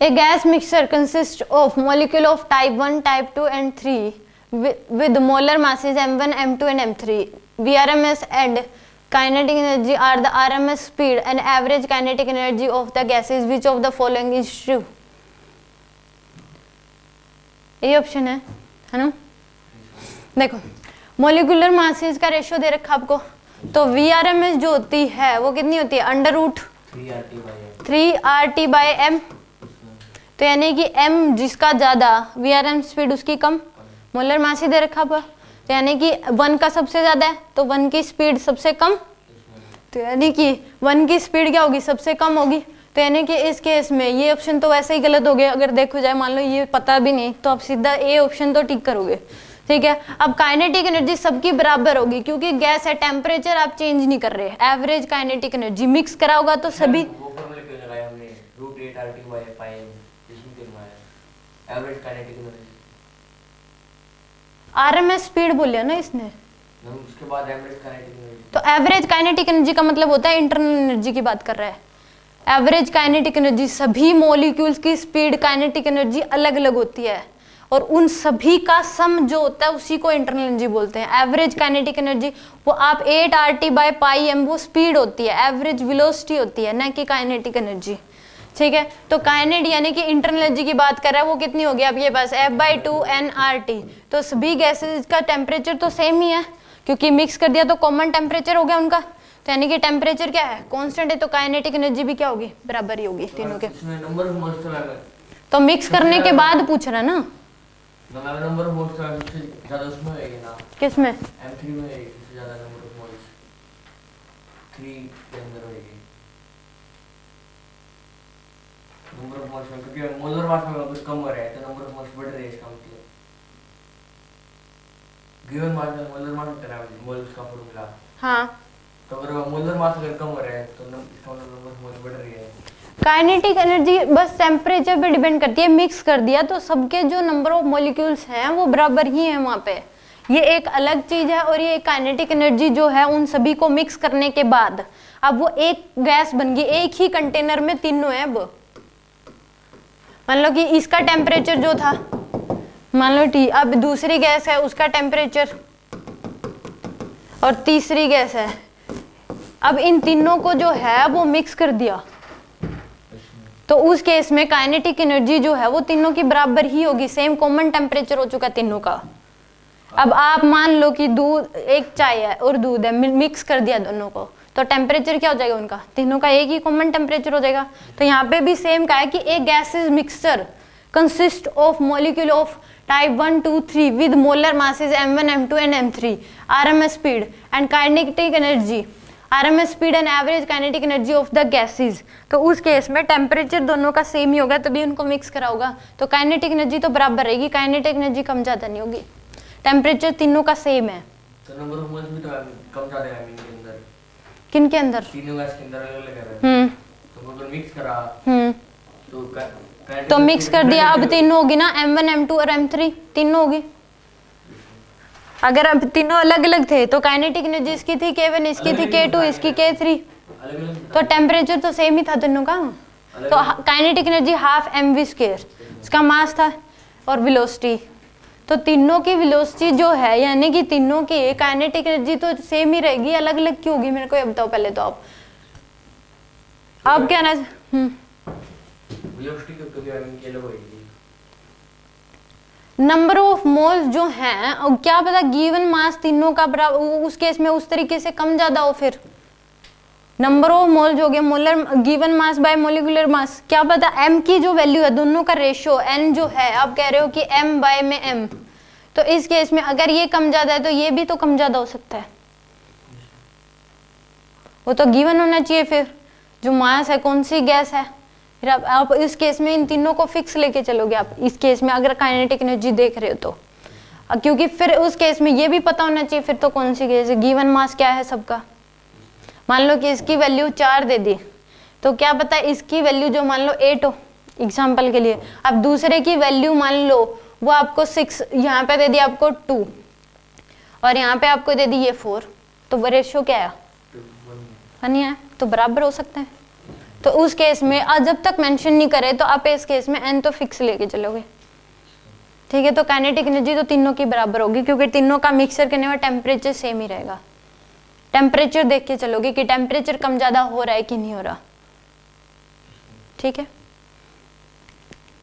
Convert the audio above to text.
A gas mixture consists of molecule of type 1, type 2 and 3 with molar masses m1, m2 and m3. Vrms and kinetic energy are the RMS speed and average kinetic energy of the gases. Which of the following is true? ये option है ना। देखो molecular masses का ratio दे रखा आपको, तो Vrms जो होती है वो कितनी होती है, अंडर रूट 3RT/m। तो यानी कि m जिसका ज्यादा Vrm स्पीड उसकी कम, मोलर मास ही दे रखा हुआ, तो यानी कि 1 का सबसे ज्यादा है तो 1 की स्पीड सबसे कम, तो यानी कि 1 की स्पीड क्या होगी, सबसे कम होगी। तो यानी कि इस केस में ये ऑप्शन तो वैसे ही गलत हो गया। अगर देखो जाए मान लो ये पता भी नहीं तो आप सीधा ए ऑप्शन तो टिक करोगे, ठीक है। अब काइनेटिक एनर्जी सबकी बराबर होगी क्योंकि गैस है, टेम्परेचर आप चेंज नहीं कर रहे। एवरेज काइनेटिक एनर्जी मिक्स करा होगा तो सभी आरएमएस स्पीड बोलिया ना इसने, उसके बाद एवरेज काइनेटिक एनर्जी। तो एवरेज काइनेटिक एनर्जी का मतलब होता है इंटरनल एनर्जी की बात कर रहा है। एवरेज काइनेटिक एनर्जी, सभी मॉलिक्यूल्स की स्पीड काइनेटिक एनर्जी अलग अलग होती है और उन सभी का सम जो होता है उसी को इंटरनल एनर्जी बोलते हैं। एवरेज काइनेटिक एनर्जी वो आप 8RT/m वो स्पीड होती है, एवरेज वेलोसिटी होती है, ना कि काइनेटिक एनर्जी, ठीक है। तो काइनेट यानी कि इंटरनल एनर्जी की बात कर रहा है, वो कितनी होगी आपके पास F/2nRT। तो सभी गैसेज का टेम्परेचर तो सेम ही है क्योंकि मिक्स कर दिया तो कॉमन टेम्परेचर हो गया उनका, तो यानी कि टेम्परेचर क्या है, कांस्टेंट है, तो काइनेटिक एनर्जी भी क्या होगी, बराबर ही होगी तीनों के। तो मिक्स करने के बाद पूछ रहा ना, नंबर ऑफ मोल्स ज्यादा उसमें होएगी ना, किसमें, M3 में सबसे ज्यादा नंबर ऑफ मोल्स 3 के अंदर होएगी नंबर ऑफ मोल्स, क्योंकि मोलर मास में कुछ कम हो रहा है तो नंबर ऑफ मोल्स बढ़ रही है, इसका मतलब गिवन मास में मोलर मास होता है मोल्स का फॉर्मूला। हाँ, तो अगर मोलर मास अगर कम हो रहा है तो इसका मतलब नंबर ऑफ मोल्स बढ़ रही है। काइनेटिक एनर्जी बस टेम्परेचर पे डिपेंड करती है। मिक्स कर दिया तो सबके जो नंबर ऑफ मॉलिक्यूल्स हैं वो बराबर ही हैं वहाँ पे, ये एक अलग चीज है। और ये काइनेटिक एनर्जी जो है उन सभी को मिक्स करने के बाद अब वो एक गैस बन गई, एक ही कंटेनर में तीनों है। अब मान लो कि इसका टेम्परेचर जो था मान लो T, अब दूसरी गैस है उसका टेम्परेचर और तीसरी गैस है, अब इन तीनों को जो है वो मिक्स कर दिया तो उस केस में काइनेटिक एनर्जी जो है वो तीनों की बराबर ही होगी, सेम कॉमन टेम्परेचर हो चुका तीनों का। अब आप मान लो कि दूध, एक चाय है और दूध है, मिक्स कर दिया दोनों को, तो टेम्परेचर क्या हो जाएगा उनका, तीनों का एक ही कॉमन टेम्परेचर हो जाएगा। तो यहाँ पे भी सेम का है कि एक gases mixture consist of molecule of type 1, 2, 3 with molar masses m1, m2 and m3, RMS speed and kinetic energy, RMS speed and average kinetic energy of the gases। तो उस केस में टेम्परेचर दोनों का same ही होगा तभी उनको mix करा होगा, तो काइनेटिक एनर्जी तो बराबर रहेगी, काइनेटिक एनर्जी कम ज्यादा नहीं होगी, टेम्परेचर तीनों का सेम है। तो नंबर ऑफ मोल्स भी तो कम ज्यादा है इनके अंदर, किन के अंदर, तीनों गैस के अंदर अलग-अलग है। तो अगर मिक्स करा तो मिक्स कर दिया, अब तीनों होगी ना, m1, m2 और m3 तीनों होगी। अगर अब तीनों अलग अलग थे तो काइनेटिक एनर्जी इसकी थी K1, इसकी थी K2, इसकी K3, तो टेम्परेचर तो सेम ही था तीनों का। तो काइनेटिक एनर्जी हाफ mv², इसका मास था और वेलोसिटी, तो तीनों की वेलोसिटी जो है यानी कि तीनों की काइनेटिक एनर्जी तो सेम ही रहेगी, अलग अलग क्यों होगी मेरे को ये बताओ पहले। तो आप क्या ना नंबर ऑफ मोल्स जो हैं क्या पता गिवन मास तीनों का बराबर, उस केस में उस तरीके से कम ज्यादा हो, फिर नंबर ऑफ मोल्स हो गया molar given mass by molecular mass, क्या पता m की जो वैल्यू है दोनों का रेशियो n जो है आप कह रहे हो कि m/m, तो इस केस में अगर ये कम ज्यादा है तो ये भी तो कम ज्यादा हो सकता है, वो तो गिवन होना चाहिए। फिर जो मास है कौन सी गैस है, फिर आप इस केस में इन तीनों को फिक्स लेके चलोगे आप इस केस में अगर काइनेटिक एनर्जी देख रहे हो तो, क्योंकि फिर उस केस में ये भी पता होना चाहिए फिर तो कौन सी गैस है, गिवन मास क्या है सबका। मान लो कि इसकी वैल्यू 4 दे दी तो क्या पता इसकी वैल्यू जो मान लो 8 हो एग्जाम्पल के लिए, अब दूसरे की वैल्यू मान लो वो आपको 6, यहाँ पे दे दी आपको 2 और यहाँ पे आपको दे दी ये 4, तो वो रेशियो क्या है, नहीं है, तो बराबर हो सकते हैं। तो उस केस में जब तक मेंशन नहीं करे तो आप इस केस में n तो फिक्स लेके चलोगे, ठीक है। तो काइनेटिक एनर्जी तो तीनों की बराबर होगी क्योंकि तीनों का मिक्सर करने में टेम्परेचर सेम ही रहेगा। टेम्परेचर देख के चलोगे कि टेम्परेचर कम ज़्यादा हो रहा है कि नहीं हो रहा, ठीक है।